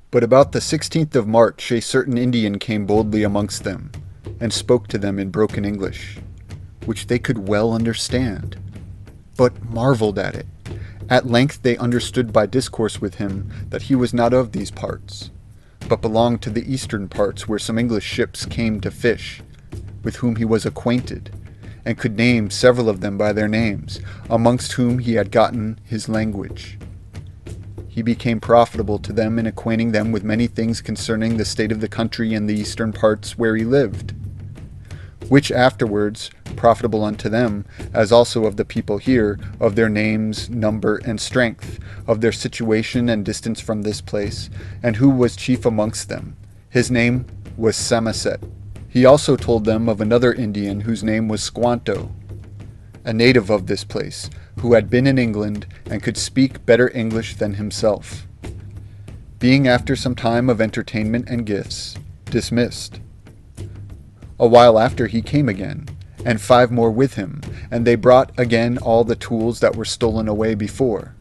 But about the 16th of March a certain Indian came boldly amongst them, and spoke to them in broken English, which they could well understand, but marveled at it. At length they understood by discourse with him that he was not of these parts, but belonged to the eastern parts, where some English ships came to fish, with whom he was acquainted, and could name several of them by their names, amongst whom he had gotten his language. He became profitable to them in acquainting them with many things concerning the state of the country and the eastern parts where he lived, which afterwards profitable unto them, as also of the people here, of their names, number, and strength, of their situation and distance from this place, and who was chief amongst them. His name was Samoset. He also told them of another Indian whose name was Squanto, a native of this place, who had been in England and could speak better English than himself. Being after some time of entertainment and gifts, dismissed. A while after he came again, and 5 more with him, and they brought again all the tools that were stolen away before,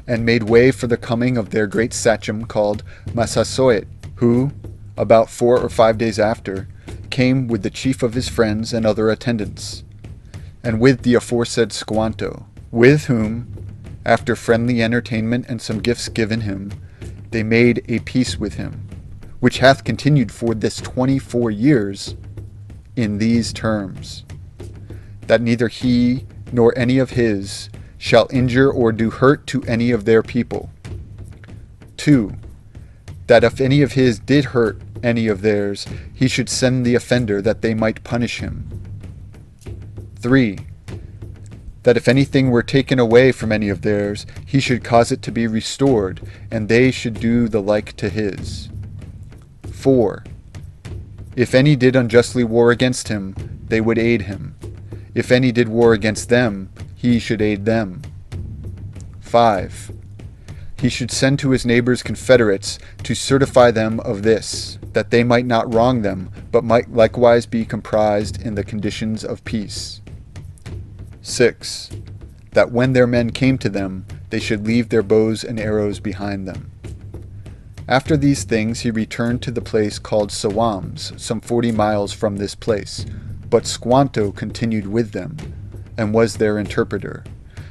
and made way for the coming of their great sachem called Massasoit, who, about 4 or 5 days after, came with the chief of his friends and other attendants, and with the aforesaid Squanto, with whom, after friendly entertainment and some gifts given him, they made a peace with him, which hath continued for this 24 years, in these terms, that neither he nor any of his shall injure or do hurt to any of their people. 2. That if any of his did hurt any of theirs, he should send the offender that they might punish him. 3. That if anything were taken away from any of theirs, he should cause it to be restored, and they should do the like to his. 4. If any did unjustly war against him, they would aid him. If any did war against them, he should aid them. 5. He should send to his neighbors' confederates to certify them of this, that they might not wrong them, but might likewise be comprised in the conditions of peace. 6. That when their men came to them, they should leave their bows and arrows behind them. After these things he returned to the place called Sawams, some 40 miles from this place, but Squanto continued with them, and was their interpreter,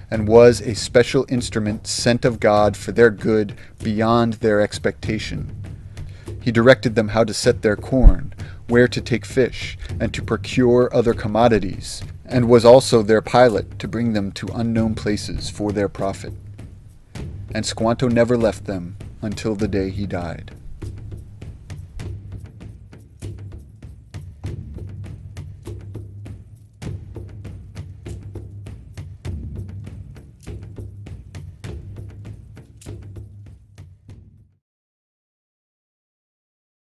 and was a special instrument sent of God for their good beyond their expectation. He directed them how to set their corn, where to take fish, and to procure other commodities, and was also their pilot to bring them to unknown places for their profit. And Squanto never left them until the day he died.